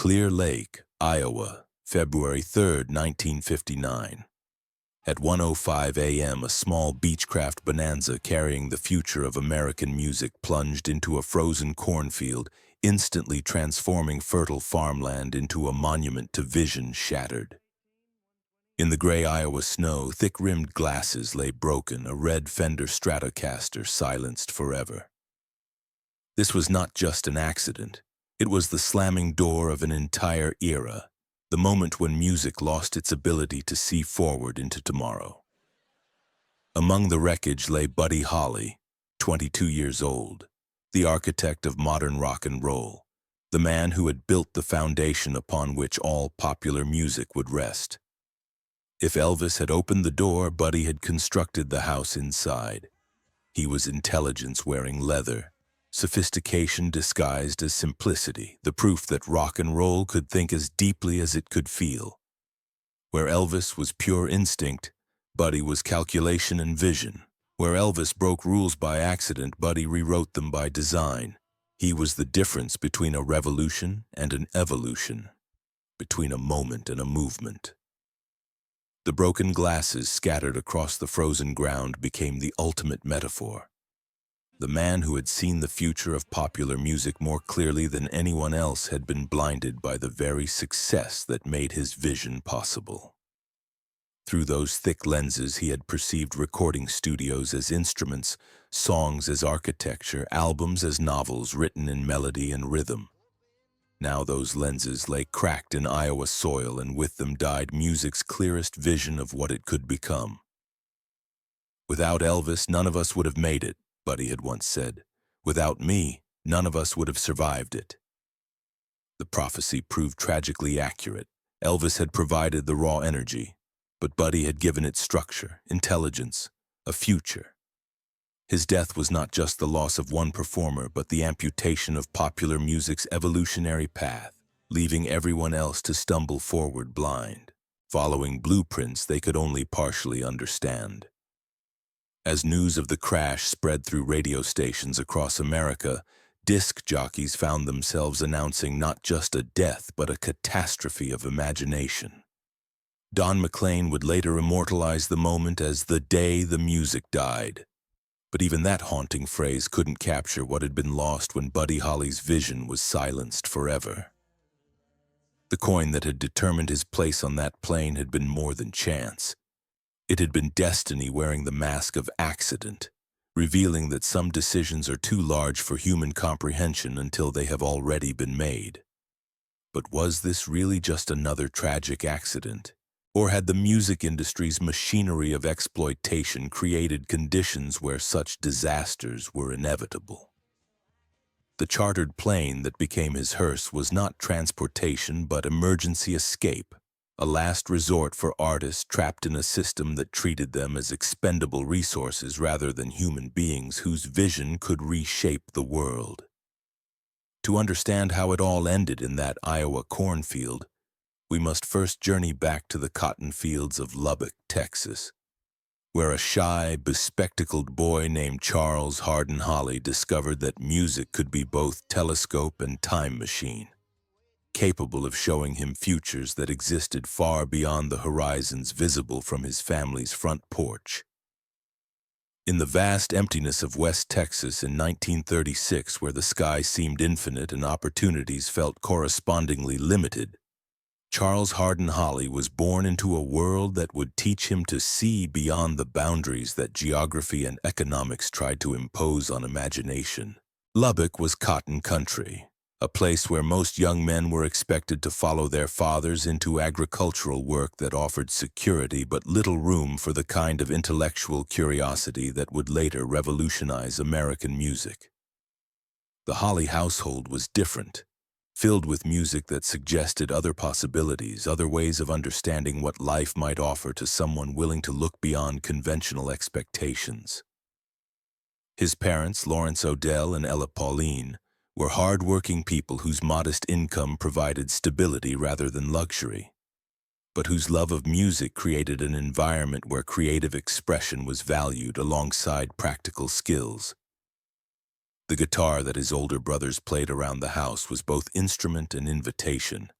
Clear Lake, Iowa, February 3, 1959. At 1:05 a.m., a small beechcraft bonanza carrying the future of American music plunged into a frozen cornfield, instantly transforming fertile farmland into a monument to vision shattered. In the gray Iowa snow, thick-rimmed glasses lay broken, a red Fender Stratocaster silenced forever. This was not just an accident. It was the slamming door of an entire era, the moment when music lost its ability to see forward into tomorrow. Among the wreckage lay Buddy Holly, 22 years old, the architect of modern rock and roll, the man who had built the foundation upon which all popular music would rest. If Elvis had opened the door, Buddy had constructed the house inside. He was intelligence wearing leather, sophistication disguised as simplicity, the proof that rock and roll could think as deeply as it could feel. Where Elvis was pure instinct, Buddy was calculation and vision. Where Elvis broke rules by accident, Buddy rewrote them by design. He was the difference between a revolution and an evolution, between a moment and a movement. The broken glasses scattered across the frozen ground became the ultimate metaphor. The man who had seen the future of popular music more clearly than anyone else had been blinded by the very success that made his vision possible. Through those thick lenses, he had perceived recording studios as instruments, songs as architecture, albums as novels written in melody and rhythm. Now those lenses lay cracked in Iowa soil, and with them died music's clearest vision of what it could become. "Without Elvis, none of us would have made it," Buddy had once said. "Without me, none of us would have survived it." The prophecy proved tragically accurate. Elvis had provided the raw energy, but Buddy had given it structure, intelligence, a future. His death was not just the loss of one performer, but the amputation of popular music's evolutionary path, leaving everyone else to stumble forward blind, following blueprints they could only partially understand. As news of the crash spread through radio stations across America, disc jockeys found themselves announcing not just a death, but a catastrophe of imagination. Don McLean would later immortalize the moment as "the day the music died." But even that haunting phrase couldn't capture what had been lost when Buddy Holly's vision was silenced forever. The coin that had determined his place on that plane had been more than chance. It had been destiny wearing the mask of accident, revealing that some decisions are too large for human comprehension until they have already been made. But was this really just another tragic accident? Or had the music industry's machinery of exploitation created conditions where such disasters were inevitable? The chartered plane that became his hearse was not transportation but emergency escape, a last resort for artists trapped in a system that treated them as expendable resources rather than human beings whose vision could reshape the world. To understand how it all ended in that Iowa cornfield, we must first journey back to the cotton fields of Lubbock, Texas, where a shy, bespectacled boy named Charles Hardin Holly discovered that music could be both telescope and time machine, capable of showing him futures that existed far beyond the horizons visible from his family's front porch. In the vast emptiness of West Texas in 1936, where the sky seemed infinite and opportunities felt correspondingly limited, Charles Hardin Holly was born into a world that would teach him to see beyond the boundaries that geography and economics tried to impose on imagination. Lubbock was cotton country, a place where most young men were expected to follow their fathers into agricultural work that offered security but little room for the kind of intellectual curiosity that would later revolutionize American music. The Holly household was different, filled with music that suggested other possibilities, other ways of understanding what life might offer to someone willing to look beyond conventional expectations. His parents, Lawrence Odell and Ella Pauline, were hard-working people whose modest income provided stability rather than luxury, but whose love of music created an environment where creative expression was valued alongside practical skills. The guitar that his older brothers played around the house was both instrument and invitation,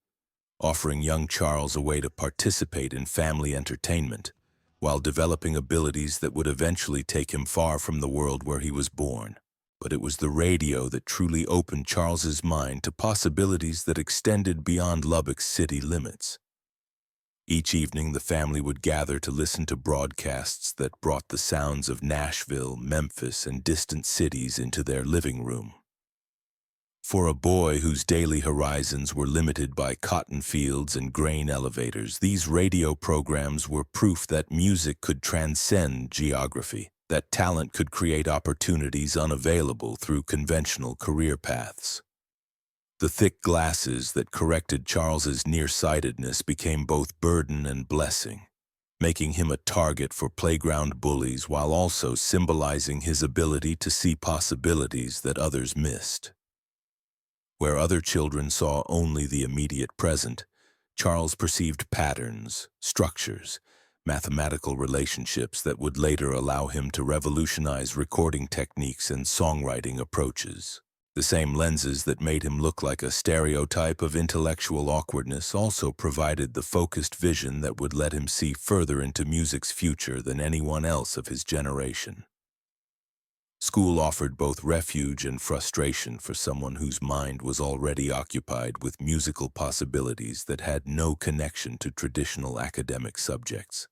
offering young Charles a way to participate in family entertainment, while developing abilities that would eventually take him far from the world where he was born. But it was the radio that truly opened Charles's mind to possibilities that extended beyond Lubbock's city limits. Each evening, the family would gather to listen to broadcasts that brought the sounds of Nashville, Memphis, and distant cities into their living room. For a boy whose daily horizons were limited by cotton fields and grain elevators, these radio programs were proof that music could transcend geography, that talent could create opportunities unavailable through conventional career paths. The thick glasses that corrected Charles's nearsightedness became both burden and blessing, making him a target for playground bullies while also symbolizing his ability to see possibilities that others missed. Where other children saw only the immediate present, Charles perceived patterns, structures, mathematical relationships that would later allow him to revolutionize recording techniques and songwriting approaches. The same lenses that made him look like a stereotype of intellectual awkwardness also provided the focused vision that would let him see further into music's future than anyone else of his generation. School offered both refuge and frustration for someone whose mind was already occupied with musical possibilities that had no connection to traditional academic subjects.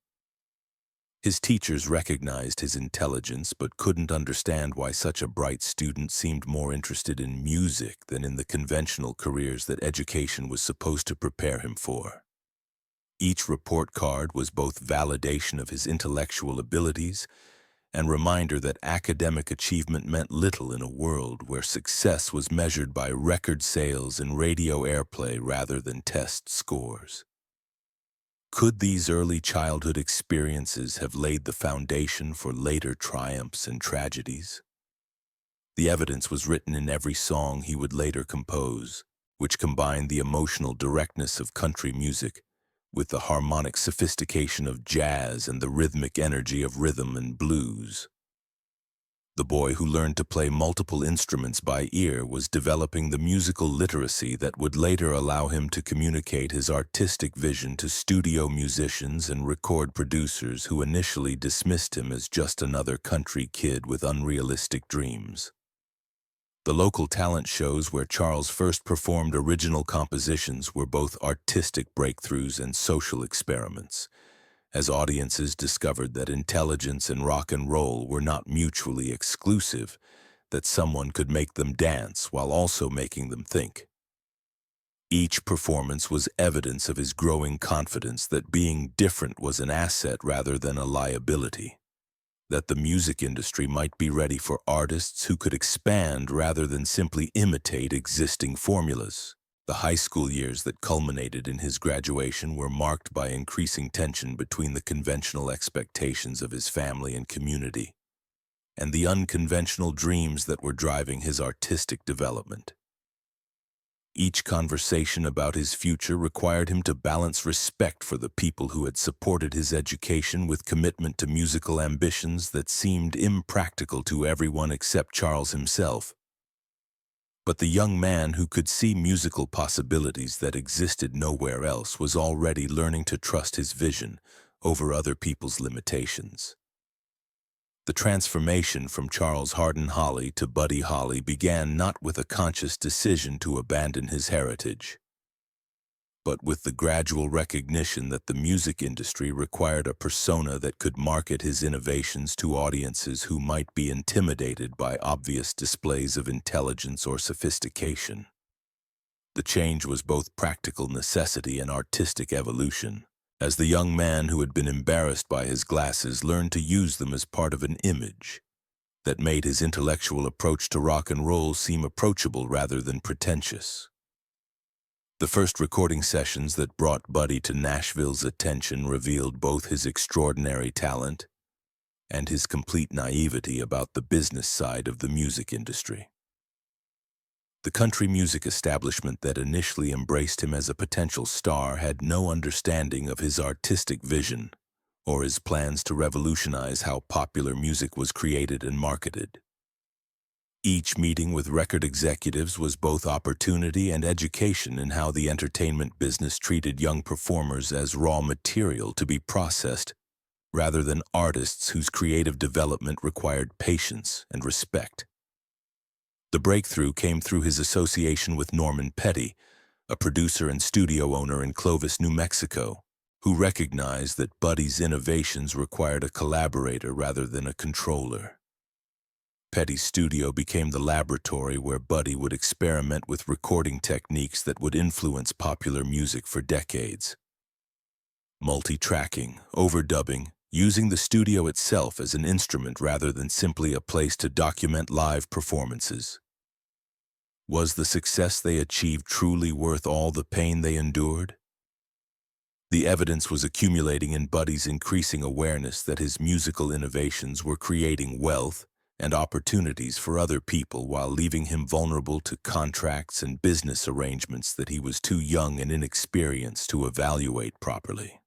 His teachers recognized his intelligence but couldn't understand why such a bright student seemed more interested in music than in the conventional careers that education was supposed to prepare him for. Each report card was both validation of his intellectual abilities and reminder that academic achievement meant little in a world where success was measured by record sales and radio airplay rather than test scores. Could these early childhood experiences have laid the foundation for later triumphs and tragedies? The evidence was written in every song he would later compose, which combined the emotional directness of country music with the harmonic sophistication of jazz and the rhythmic energy of rhythm and blues. The boy who learned to play multiple instruments by ear was developing the musical literacy that would later allow him to communicate his artistic vision to studio musicians and record producers who initially dismissed him as just another country kid with unrealistic dreams. The local talent shows where Charles first performed original compositions were both artistic breakthroughs and social experiments, as audiences discovered that intelligence and rock and roll were not mutually exclusive, that someone could make them dance while also making them think. Each performance was evidence of his growing confidence that being different was an asset rather than a liability, that the music industry might be ready for artists who could expand rather than simply imitate existing formulas. The high school years that culminated in his graduation were marked by increasing tension between the conventional expectations of his family and community, and the unconventional dreams that were driving his artistic development. Each conversation about his future required him to balance respect for the people who had supported his education with commitment to musical ambitions that seemed impractical to everyone except Charles himself. But the young man who could see musical possibilities that existed nowhere else was already learning to trust his vision over other people's limitations. The transformation from Charles Hardin Holly to Buddy Holly began not with a conscious decision to abandon his heritage, but with the gradual recognition that the music industry required a persona that could market his innovations to audiences who might be intimidated by obvious displays of intelligence or sophistication. The change was both practical necessity and artistic evolution, as the young man who had been embarrassed by his glasses learned to use them as part of an image that made his intellectual approach to rock and roll seem approachable rather than pretentious. The first recording sessions that brought Buddy to Nashville's attention revealed both his extraordinary talent and his complete naivety about the business side of the music industry. The country music establishment that initially embraced him as a potential star had no understanding of his artistic vision or his plans to revolutionize how popular music was created and marketed. Each meeting with record executives was both opportunity and education in how the entertainment business treated young performers as raw material to be processed, rather than artists whose creative development required patience and respect. The breakthrough came through his association with Norman Petty, a producer and studio owner in Clovis, New Mexico, who recognized that Buddy's innovations required a collaborator rather than a controller. Petty's studio became the laboratory where Buddy would experiment with recording techniques that would influence popular music for decades. Multi-tracking, overdubbing, using the studio itself as an instrument rather than simply a place to document live performances. Was the success they achieved truly worth all the pain they endured? The evidence was accumulating in Buddy's increasing awareness that his musical innovations were creating wealth and opportunities for other people while leaving him vulnerable to contracts and business arrangements that he was too young and inexperienced to evaluate properly.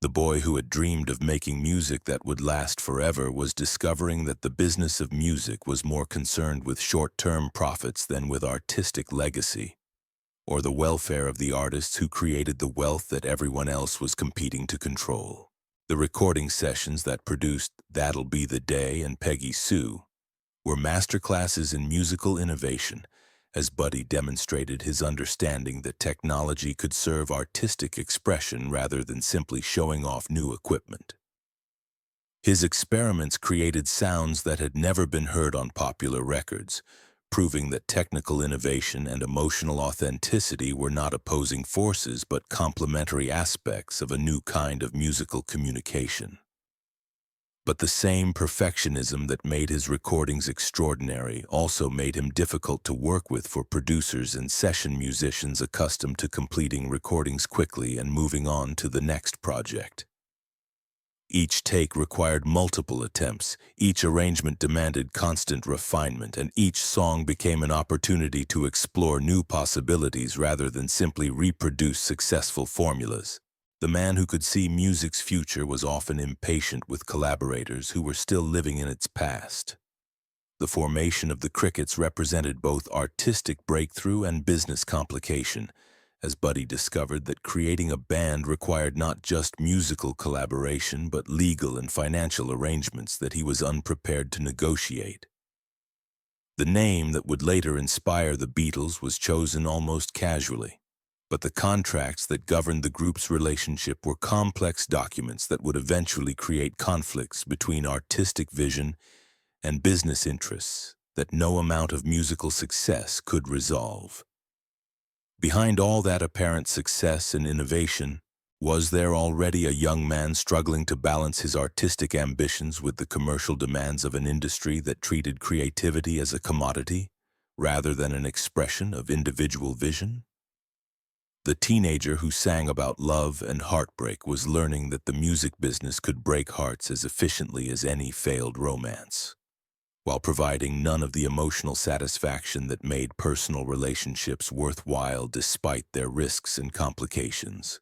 The boy who had dreamed of making music that would last forever was discovering that the business of music was more concerned with short-term profits than with artistic legacy, or the welfare of the artists who created the wealth that everyone else was competing to control. The recording sessions that produced That'll Be the Day and Peggy Sue were masterclasses in musical innovation, as Buddy demonstrated his understanding that technology could serve artistic expression rather than simply showing off new equipment. His experiments created sounds that had never been heard on popular records, proving that technical innovation and emotional authenticity were not opposing forces but complementary aspects of a new kind of musical communication. But the same perfectionism that made his recordings extraordinary also made him difficult to work with for producers and session musicians accustomed to completing recordings quickly and moving on to the next project. Each take required multiple attempts, each arrangement demanded constant refinement, and each song became an opportunity to explore new possibilities rather than simply reproduce successful formulas. The man who could see music's future was often impatient with collaborators who were still living in its past. The formation of the Crickets represented both artistic breakthrough and business complication, as Buddy discovered that creating a band required not just musical collaboration but legal and financial arrangements that he was unprepared to negotiate. The name that would later inspire the Beatles was chosen almost casually, but the contracts that governed the group's relationship were complex documents that would eventually create conflicts between artistic vision and business interests that no amount of musical success could resolve. Behind all that apparent success and innovation, was there already a young man struggling to balance his artistic ambitions with the commercial demands of an industry that treated creativity as a commodity rather than an expression of individual vision? The teenager who sang about love and heartbreak was learning that the music business could break hearts as efficiently as any failed romance, while providing none of the emotional satisfaction that made personal relationships worthwhile despite their risks and complications.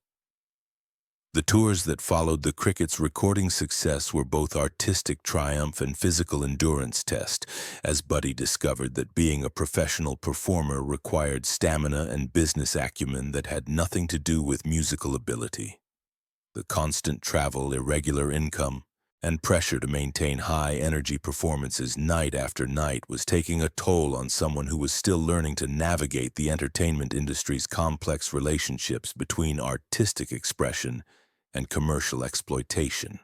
The tours that followed the Crickets' recording success were both artistic triumph and physical endurance test, as Buddy discovered that being a professional performer required stamina and business acumen that had nothing to do with musical ability. The constant travel, irregular income, and pressure to maintain high-energy performances night after night was taking a toll on someone who was still learning to navigate the entertainment industry's complex relationships between artistic expression and commercial exploitation.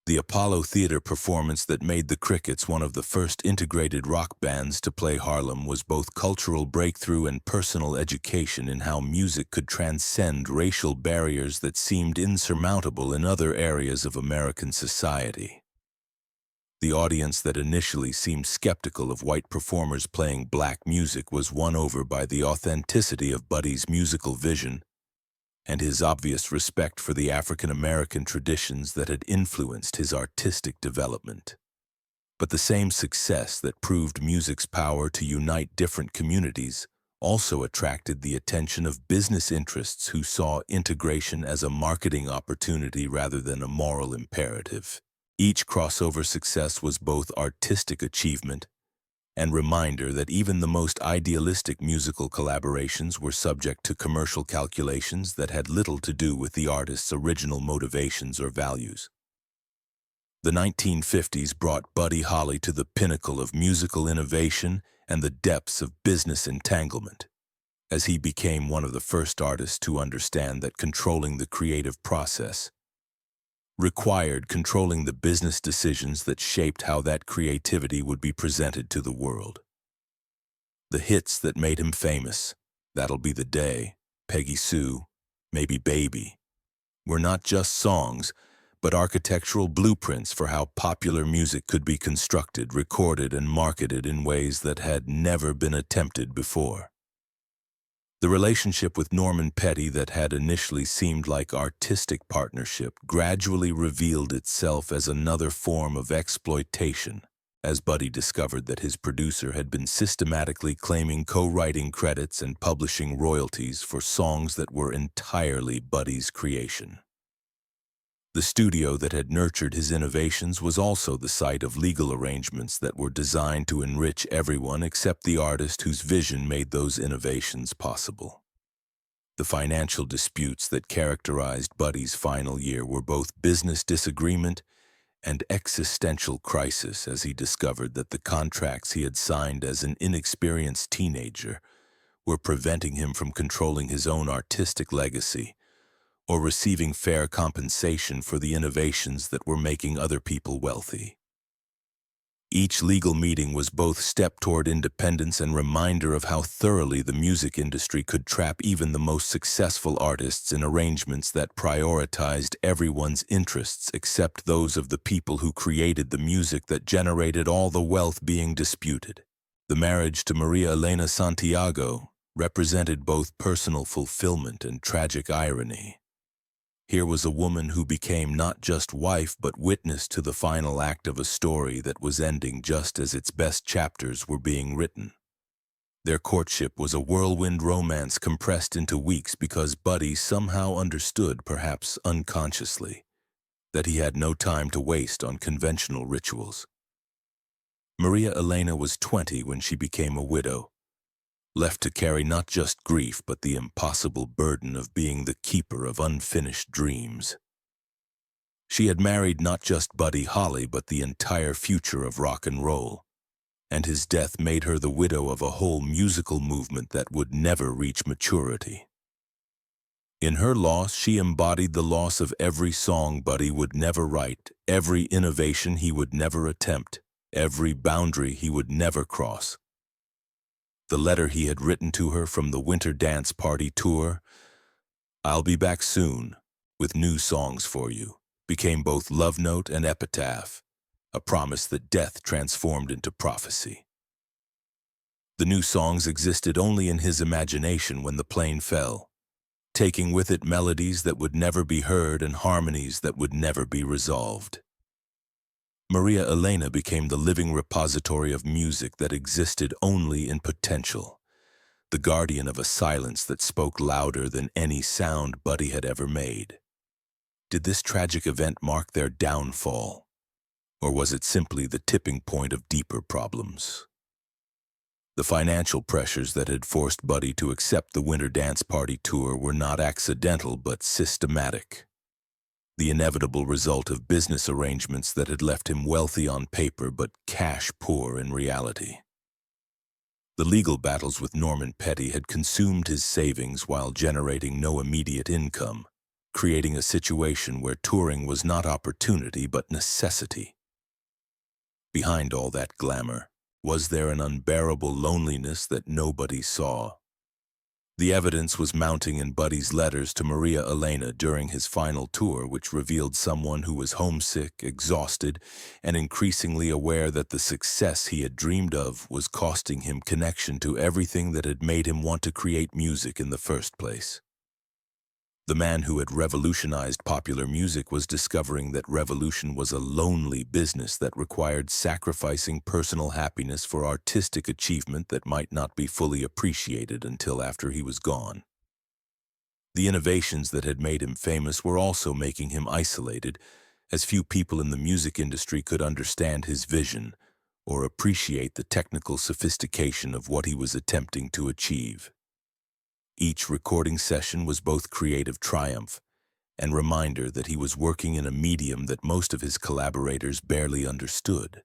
The Apollo Theater performance that made the Crickets one of the first integrated rock bands to play Harlem was both cultural breakthrough and personal education in how music could transcend racial barriers that seemed insurmountable in other areas of American society. The audience that initially seemed skeptical of white performers playing black music was won over by the authenticity of Buddy's musical vision and his obvious respect for the African-American traditions that had influenced his artistic development. But the same success that proved music's power to unite different communities also attracted the attention of business interests who saw integration as a marketing opportunity rather than a moral imperative. Each crossover success was both artistic achievement and reminder that even the most idealistic musical collaborations were subject to commercial calculations that had little to do with the artist's original motivations or values. The 1950s brought Buddy Holly to the pinnacle of musical innovation and the depths of business entanglement, as he became one of the first artists to understand that controlling the creative process required controlling the business decisions that shaped how that creativity would be presented to the world. The hits that made him famous, That'll Be the Day, Peggy Sue, Maybe Baby, were not just songs, but architectural blueprints for how popular music could be constructed, recorded, and marketed in ways that had never been attempted before. The relationship with Norman Petty that had initially seemed like artistic partnership gradually revealed itself as another form of exploitation, as Buddy discovered that his producer had been systematically claiming co-writing credits and publishing royalties for songs that were entirely Buddy's creation. The studio that had nurtured his innovations was also the site of legal arrangements that were designed to enrich everyone except the artist whose vision made those innovations possible. The financial disputes that characterized Buddy's final year were both business disagreement and existential crisis, as he discovered that the contracts he had signed as an inexperienced teenager were preventing him from controlling his own artistic legacy or receiving fair compensation for the innovations that were making other people wealthy. Each legal meeting was both step toward independence and reminder of how thoroughly the music industry could trap even the most successful artists in arrangements that prioritized everyone's interests except those of the people who created the music that generated all the wealth being disputed. The marriage to Maria Elena Santiago represented both personal fulfillment and tragic irony. Here was a woman who became not just wife but witness to the final act of a story that was ending just as its best chapters were being written. Their courtship was a whirlwind romance compressed into weeks because Buddy somehow understood, perhaps unconsciously, that he had no time to waste on conventional rituals. Maria Elena was 20 when she became a widow, left to carry not just grief but the impossible burden of being the keeper of unfinished dreams. She had married not just Buddy Holly but the entire future of rock and roll, and his death made her the widow of a whole musical movement that would never reach maturity. In her loss, she embodied the loss of every song Buddy would never write, every innovation he would never attempt, every boundary he would never cross. The letter he had written to her from the Winter Dance Party tour, "I'll be back soon with new songs for you," became both love note and epitaph, a promise that death transformed into prophecy. The new songs existed only in his imagination when the plane fell, taking with it melodies that would never be heard and harmonies that would never be resolved. Maria Elena became the living repository of music that existed only in potential, the guardian of a silence that spoke louder than any sound Buddy had ever made. Did this tragic event mark their downfall, or was it simply the tipping point of deeper problems? The financial pressures that had forced Buddy to accept the Winter Dance Party tour were not accidental but systematic, the inevitable result of business arrangements that had left him wealthy on paper but cash poor in reality. The legal battles with Norman Petty had consumed his savings while generating no immediate income, creating a situation where touring was not opportunity but necessity. Behind all that glamour, was there an unbearable loneliness that nobody saw? The evidence was mounting in Buddy's letters to Maria Elena during his final tour, which revealed someone who was homesick, exhausted, and increasingly aware that the success he had dreamed of was costing him connection to everything that had made him want to create music in the first place. The man who had revolutionized popular music was discovering that revolution was a lonely business that required sacrificing personal happiness for artistic achievement that might not be fully appreciated until after he was gone. The innovations that had made him famous were also making him isolated, as few people in the music industry could understand his vision or appreciate the technical sophistication of what he was attempting to achieve. Each recording session was both creative triumph and reminder that he was working in a medium that most of his collaborators barely understood,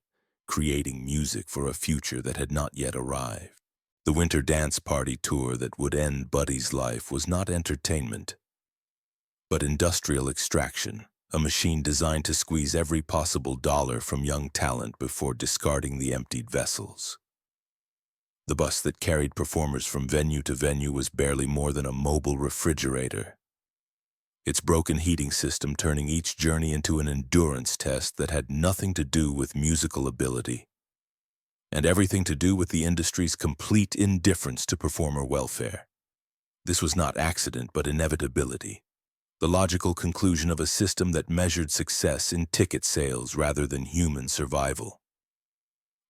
creating music for a future that had not yet arrived. The Winter Dance Party tour that would end Buddy's life was not entertainment, but industrial extraction, a machine designed to squeeze every possible dollar from young talent before discarding the emptied vessels. The bus that carried performers from venue to venue was barely more than a mobile refrigerator, its broken heating system turning each journey into an endurance test that had nothing to do with musical ability, and everything to do with the industry's complete indifference to performer welfare. This was not accident, but inevitability, the logical conclusion of a system that measured success in ticket sales rather than human survival.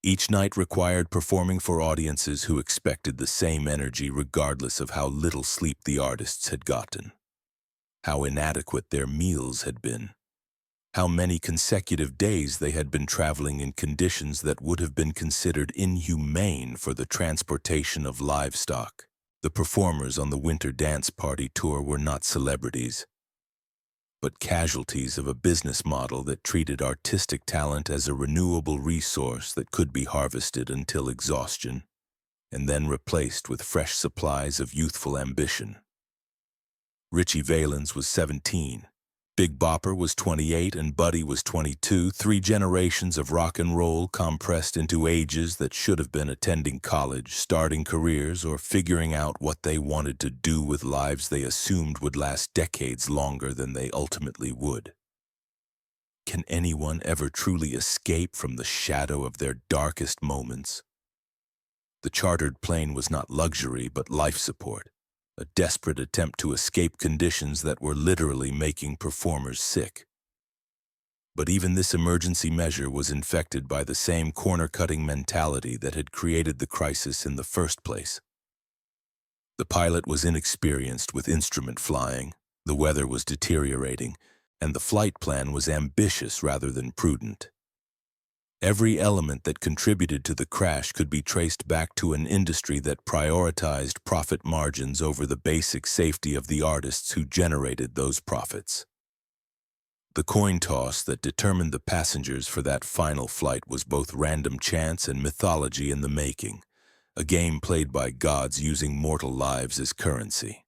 Each night required performing for audiences who expected the same energy regardless of how little sleep the artists had gotten, how inadequate their meals had been, how many consecutive days they had been traveling in conditions that would have been considered inhumane for the transportation of livestock. The performers on the Winter Dance Party tour were not celebrities, but casualties of a business model that treated artistic talent as a renewable resource that could be harvested until exhaustion, and then replaced with fresh supplies of youthful ambition. Richie Valens was 17, Big Bopper was 28, and Buddy was 22, 3 generations of rock and roll compressed into ages that should have been attending college, starting careers, or figuring out what they wanted to do with lives they assumed would last decades longer than they ultimately would. Can anyone ever truly escape from the shadow of their darkest moments? The chartered plane was not luxury, but life support, a desperate attempt to escape conditions that were literally making performers sick. But even this emergency measure was infected by the same corner-cutting mentality that had created the crisis in the first place. The pilot was inexperienced with instrument flying, the weather was deteriorating, and the flight plan was ambitious rather than prudent. Every element that contributed to the crash could be traced back to an industry that prioritized profit margins over the basic safety of the artists who generated those profits. The coin toss that determined the passengers for that final flight was both random chance and mythology in the making, a game played by gods using mortal lives as currency.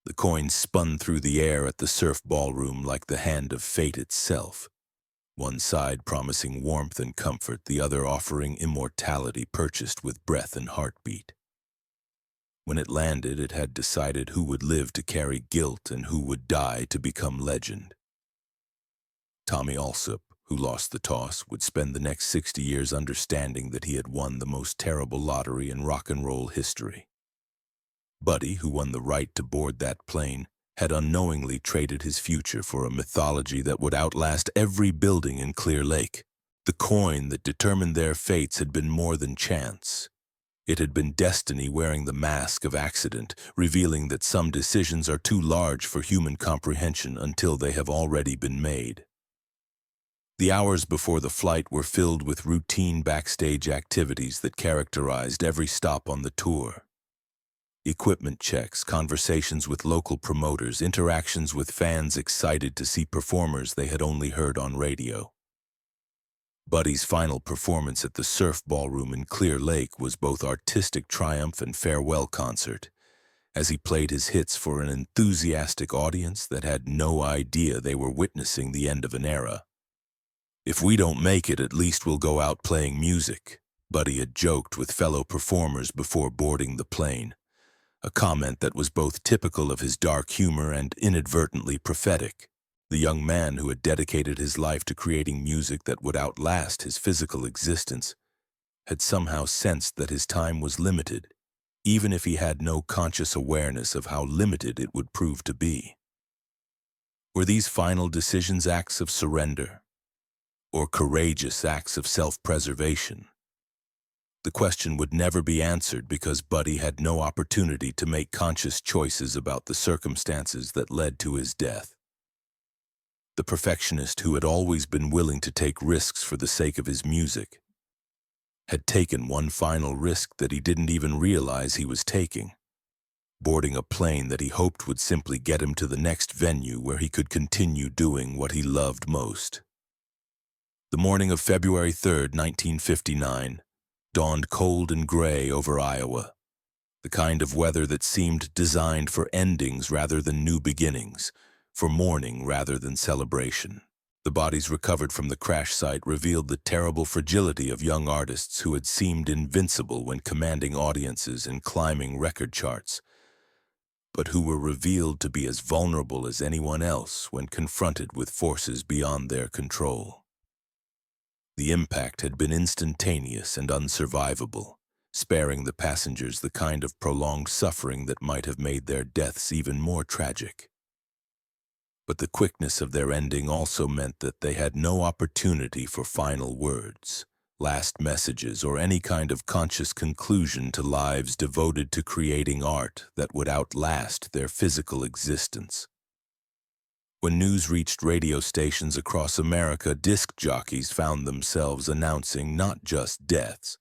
The coins spun through the air at the surf ballroom like the hand of fate itself, one side promising warmth and comfort, the other offering immortality purchased with breath and heartbeat. When it landed, it had decided who would live to carry guilt and who would die to become legend. Tommy Alsop, who lost the toss, would spend the next 60 years understanding that he had won the most terrible lottery in rock and roll history. Buddy, who won the right to board that plane, had unknowingly traded his future for a mythology that would outlast every building in Clear Lake. The coin that determined their fates had been more than chance. It had been destiny wearing the mask of accident, revealing that some decisions are too large for human comprehension until they have already been made. The hours before the flight were filled with routine backstage activities that characterized every stop on the tour. Equipment checks, conversations with local promoters, interactions with fans excited to see performers they had only heard on radio. Buddy's final performance at the Surf Ballroom in Clear Lake was both artistic triumph and farewell concert, as he played his hits for an enthusiastic audience that had no idea they were witnessing the end of an era. "If we don't make it, at least we'll go out playing music," Buddy had joked with fellow performers before boarding the plane, a comment that was both typical of his dark humor and inadvertently prophetic. The young man who had dedicated his life to creating music that would outlast his physical existence had somehow sensed that his time was limited, even if he had no conscious awareness of how limited it would prove to be. Were these final decisions acts of surrender, or courageous acts of self-preservation? The question would never be answered because Buddy had no opportunity to make conscious choices about the circumstances that led to his death. The perfectionist who had always been willing to take risks for the sake of his music had taken one final risk that he didn't even realize he was taking, boarding a plane that he hoped would simply get him to the next venue where he could continue doing what he loved most. The morning of February 3rd, 1959, dawned cold and gray over Iowa, the kind of weather that seemed designed for endings rather than new beginnings, for mourning rather than celebration. The bodies recovered from the crash site revealed the terrible fragility of young artists who had seemed invincible when commanding audiences and climbing record charts, but who were revealed to be as vulnerable as anyone else when confronted with forces beyond their control. The impact had been instantaneous and unsurvivable, sparing the passengers the kind of prolonged suffering that might have made their deaths even more tragic. But the quickness of their ending also meant that they had no opportunity for final words, last messages, or any kind of conscious conclusion to lives devoted to creating art that would outlast their physical existence. When news reached radio stations across America, disc jockeys found themselves announcing not just deaths,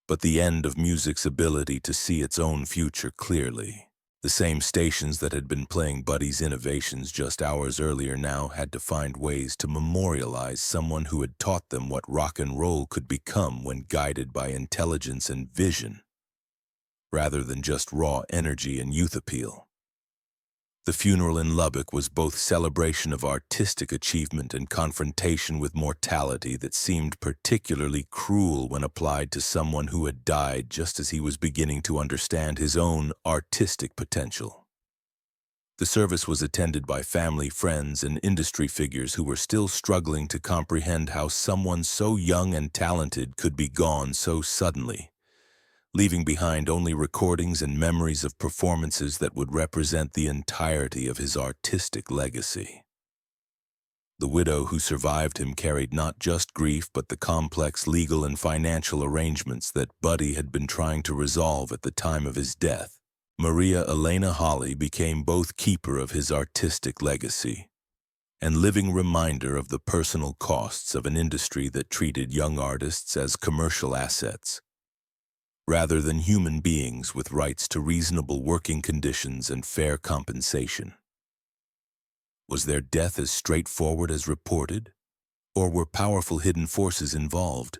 but the end of music's ability to see its own future clearly. The same stations that had been playing Buddy's innovations just hours earlier now had to find ways to memorialize someone who had taught them what rock and roll could become when guided by intelligence and vision, rather than just raw energy and youth appeal. The funeral in Lubbock was both celebration of artistic achievement and confrontation with mortality that seemed particularly cruel when applied to someone who had died just as he was beginning to understand his own artistic potential. The service was attended by family, friends, and industry figures who were still struggling to comprehend how someone so young and talented could be gone so suddenly, leaving behind only recordings and memories of performances that would represent the entirety of his artistic legacy. The widow who survived him carried not just grief but the complex legal and financial arrangements that Buddy had been trying to resolve at the time of his death. Maria Elena Holly became both keeper of his artistic legacy and living reminder of the personal costs of an industry that treated young artists as commercial assets, rather than human beings with rights to reasonable working conditions and fair compensation. Was their death as straightforward as reported, or were powerful hidden forces involved?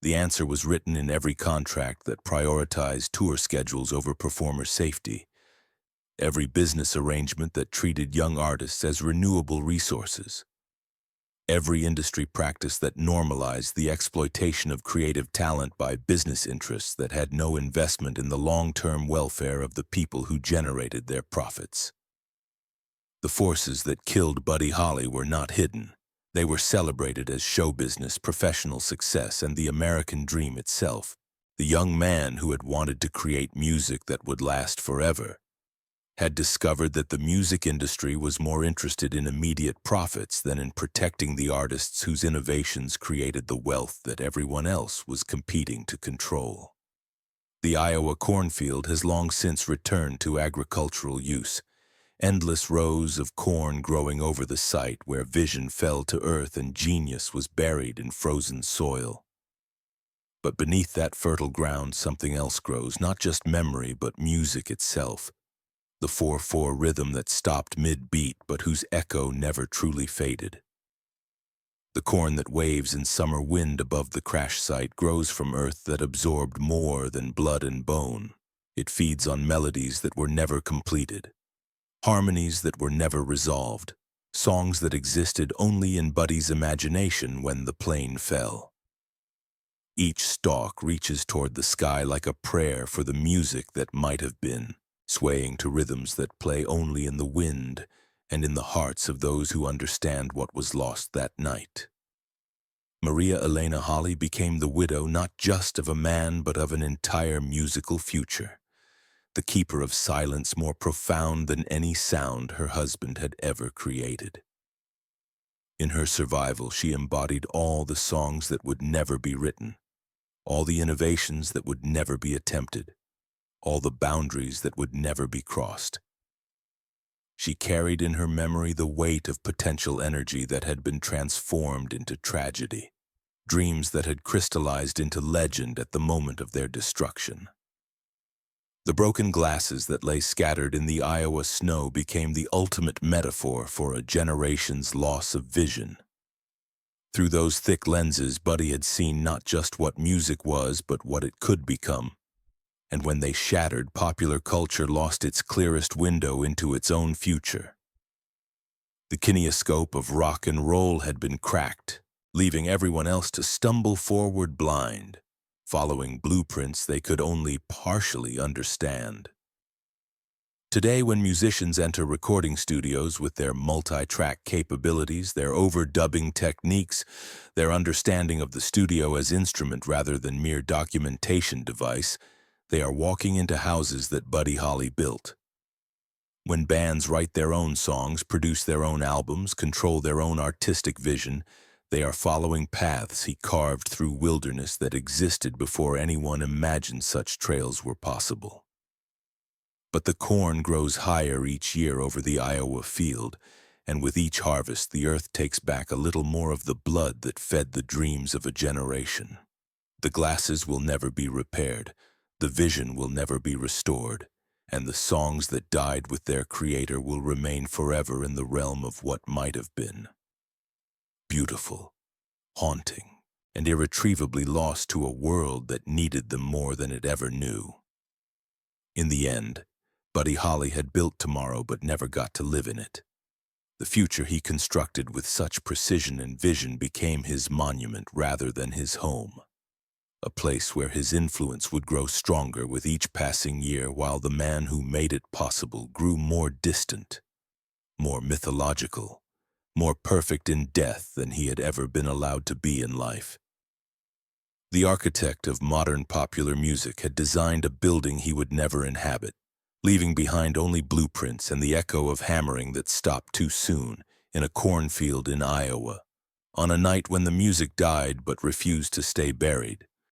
The answer was written in every contract that prioritized tour schedules over performer safety, every business arrangement that treated young artists as renewable resources, every industry practice that normalized the exploitation of creative talent by business interests that had no investment in the long-term welfare of the people who generated their profits. The forces that killed Buddy Holly were not hidden. They were celebrated as show business, professional success, and the American dream itself. The young man who had wanted to create music that would last forever had discovered that the music industry was more interested in immediate profits than in protecting the artists whose innovations created the wealth that everyone else was competing to control. The Iowa cornfield has long since returned to agricultural use, endless rows of corn growing over the site where vision fell to earth and genius was buried in frozen soil. But beneath that fertile ground something else grows, not just memory but music itself. The 4/4 rhythm that stopped mid-beat but whose echo never truly faded. The corn that waves in summer wind above the crash site grows from earth that absorbed more than blood and bone. It feeds on melodies that were never completed, harmonies that were never resolved, songs that existed only in Buddy's imagination when the plane fell. Each stalk reaches toward the sky like a prayer for the music that might have been, swaying to rhythms that play only in the wind and in the hearts of those who understand what was lost that night. Maria Elena Holly became the widow not just of a man but of an entire musical future, the keeper of silence more profound than any sound her husband had ever created. In her survival, she embodied all the songs that would never be written, all the innovations that would never be attempted, all the boundaries that would never be crossed. She carried in her memory the weight of potential energy that had been transformed into tragedy, dreams that had crystallized into legend at the moment of their destruction. The broken glasses that lay scattered in the Iowa snow became the ultimate metaphor for a generation's loss of vision. Through those thick lenses, Buddy had seen not just what music was, but what it could become. And when they shattered, popular culture lost its clearest window into its own future. The kinescope of rock and roll had been cracked, leaving everyone else to stumble forward blind, following blueprints they could only partially understand. Today, when musicians enter recording studios with their multi-track capabilities, their overdubbing techniques, their understanding of the studio as instrument rather than mere documentation device, they are walking into houses that Buddy Holly built. When bands write their own songs, produce their own albums, control their own artistic vision, they are following paths he carved through wilderness that existed before anyone imagined such trails were possible. But the corn grows higher each year over the Iowa field, and with each harvest the earth takes back a little more of the blood that fed the dreams of a generation. The glasses will never be repaired, the vision will never be restored, and the songs that died with their creator will remain forever in the realm of what might have been. Beautiful, haunting, and irretrievably lost to a world that needed them more than it ever knew. In the end, Buddy Holly had built tomorrow but never got to live in it. The future he constructed with such precision and vision became his monument rather than his home. A place where his influence would grow stronger with each passing year while the man who made it possible grew more distant, more mythological, more perfect in death than he had ever been allowed to be in life. The architect of modern popular music had designed a building he would never inhabit, leaving behind only blueprints and the echo of hammering that stopped too soon in a cornfield in Iowa, on a night when the music died but refused to stay buried.